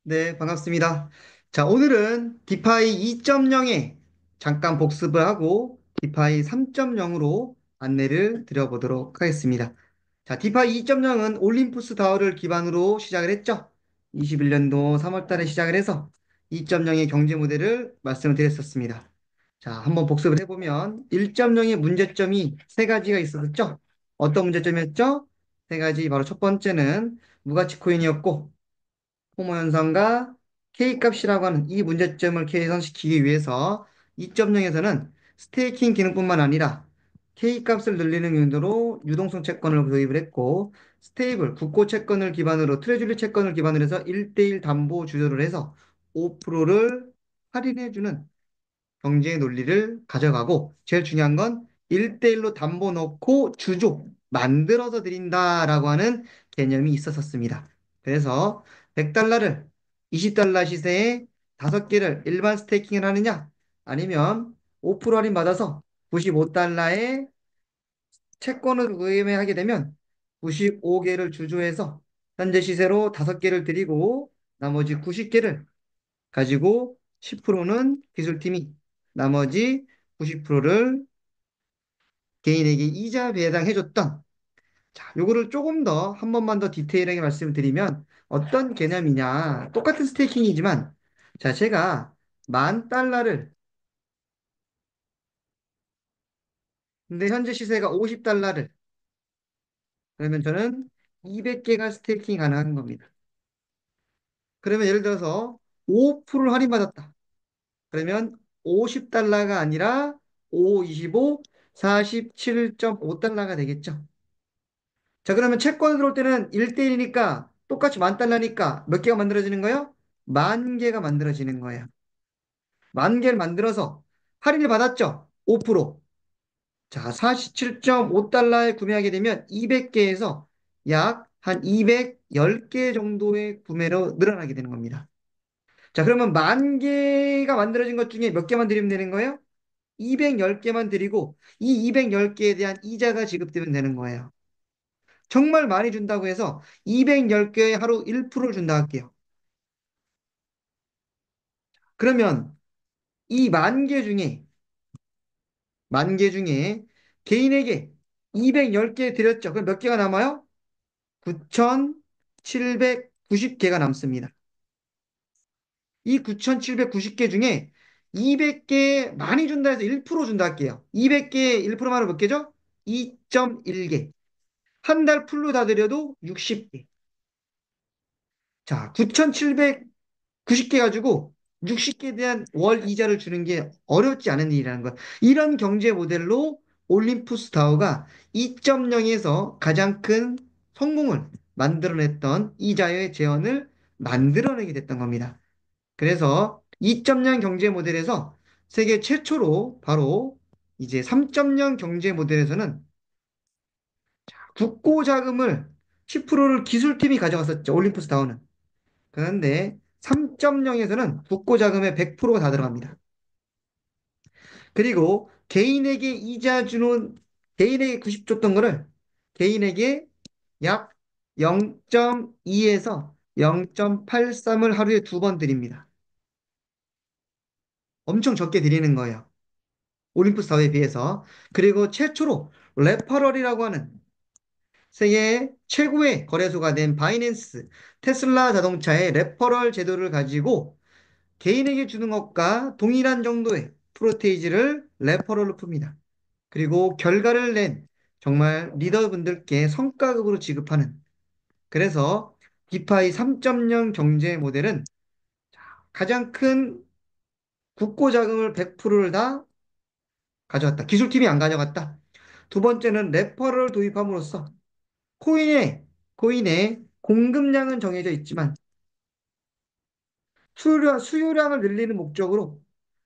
네, 반갑습니다. 자, 오늘은 디파이 2.0에 잠깐 복습을 하고 디파이 3.0으로 안내를 드려보도록 하겠습니다. 자, 디파이 2.0은 올림푸스 다우를 기반으로 시작을 했죠. 21년도 3월 달에 시작을 해서 2.0의 경제 모델을 말씀을 드렸었습니다. 자, 한번 복습을 해보면 1.0의 문제점이 세 가지가 있었죠. 어떤 문제점이었죠? 세 가지, 바로 첫 번째는 무가치 코인이었고, 호모 현상과 K값이라고 하는 이 문제점을 개선시키기 위해서 2.0에서는 스테이킹 기능뿐만 아니라 K값을 늘리는 용도로 유동성 채권을 도입을 했고, 스테이블, 국고 채권을 기반으로 트레저리 채권을 기반으로 해서 1대1 담보 주도를 해서 5%를 할인해주는 경제의 논리를 가져가고, 제일 중요한 건 1대1로 담보 넣고 주조 만들어서 드린다라고 하는 개념이 있었습니다. 그래서 100달러를 20달러 시세에 5개를 일반 스테이킹을 하느냐, 아니면 5% 할인 받아서 95달러에 채권을 구매하게 되면 95개를 주조해서 현재 시세로 5개를 드리고 나머지 90개를 가지고 10%는 기술팀이, 나머지 90%를 개인에게 이자 배당해줬던. 자, 요거를 조금 더 한 번만 더 디테일하게 말씀을 드리면 어떤 개념이냐. 똑같은 스테이킹이지만, 자, 제가 10,000달러를, 근데 현재 시세가 50달러를, 그러면 저는 200개가 스테이킹이 가능한 겁니다. 그러면 예를 들어서 5%를 할인받았다. 그러면 50달러가 아니라 5, 25, 47.5달러가 되겠죠. 자, 그러면 채권 들어올 때는 1대1이니까 똑같이 10,000달러니까 몇 개가 만들어지는 거예요? 10,000개가 만들어지는 거예요. 10,000개를 만들어서 할인을 받았죠? 5%. 자, 47.5달러에 구매하게 되면 200개에서 약 한 210개 정도의 구매로 늘어나게 되는 겁니다. 자, 그러면 10,000개가 만들어진 것 중에 몇 개만 드리면 되는 거예요? 210개만 드리고 이 210개에 대한 이자가 지급되면 되는 거예요. 정말 많이 준다고 해서 210개에 하루 1%를 준다 할게요. 그러면 이 10,000개 중에 개인에게 210개 드렸죠. 그럼 몇 개가 남아요? 9,790개가 남습니다. 이 9,790개 중에 200개 많이 준다 해서 1% 준다 할게요. 200개에 1% 말은 몇 개죠? 2.1개. 한 달 풀로 다 드려도 60개. 자, 9,790개 가지고 60개에 대한 월 이자를 주는 게 어렵지 않은 일이라는 것. 이런 경제 모델로 올림푸스 다우가 2.0에서 가장 큰 성공을 만들어냈던 이자의 재현을 만들어내게 됐던 겁니다. 그래서 2.0 경제 모델에서 세계 최초로 바로 이제 3.0 경제 모델에서는 국고 자금을 10%를 기술팀이 가져갔었죠. 올림푸스 다우는. 그런데 3.0에서는 국고 자금의 100%가 다 들어갑니다. 그리고 개인에게 이자 주는, 개인에게 90 줬던 거를 개인에게 약 0.2에서 0.83을 하루에 2번 드립니다. 엄청 적게 드리는 거예요. 올림푸스 다우에 비해서. 그리고 최초로 레퍼럴이라고 하는 세계 최고의 거래소가 된 바이낸스, 테슬라 자동차의 레퍼럴 제도를 가지고 개인에게 주는 것과 동일한 정도의 프로테이지를 레퍼럴로 풉니다. 그리고 결과를 낸 정말 리더분들께 성과급으로 지급하는. 그래서 디파이 3.0 경제 모델은 가장 큰 국고 자금을 100%를 다 가져왔다. 기술팀이 안 가져갔다. 두 번째는 레퍼럴 도입함으로써 코인의 공급량은 정해져 있지만 수요량을 늘리는 목적으로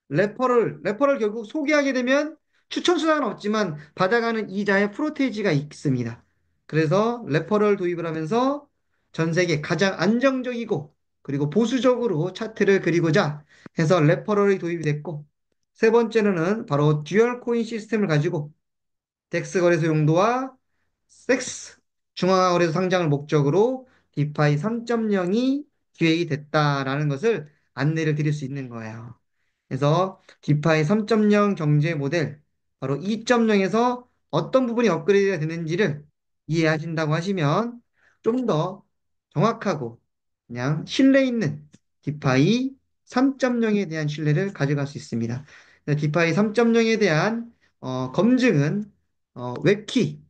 레퍼럴 결국 소개하게 되면 추천 수당은 없지만 받아가는 이자의 프로테이지가 있습니다. 그래서 레퍼럴 도입을 하면서 전 세계 가장 안정적이고 그리고 보수적으로 차트를 그리고자 해서 레퍼럴이 도입이 됐고, 세 번째는 바로 듀얼 코인 시스템을 가지고 덱스 거래소 용도와 섹스 중앙화 거래소 상장을 목적으로 디파이 3.0이 기획이 됐다라는 것을 안내를 드릴 수 있는 거예요. 그래서 디파이 3.0 경제 모델, 바로 2.0에서 어떤 부분이 업그레이드가 되는지를 이해하신다고 하시면 좀 더 정확하고 그냥 신뢰 있는 디파이 3.0에 대한 신뢰를 가져갈 수 있습니다. 디파이 3.0에 대한 검증은 웹키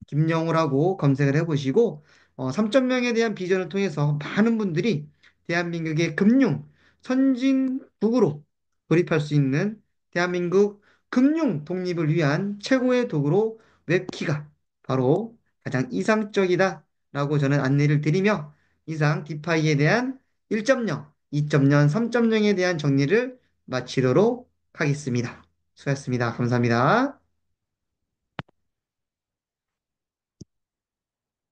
김영우라고 검색을 해보시고 3.0에 대한 비전을 통해서 많은 분들이 대한민국의 금융 선진국으로 돌입할 수 있는 대한민국 금융 독립을 위한 최고의 도구로 웹키가 바로 가장 이상적이다라고 저는 안내를 드리며 이상 디파이에 대한 1.0, 2.0, 3.0에 대한 정리를 마치도록 하겠습니다. 수고하셨습니다. 감사합니다.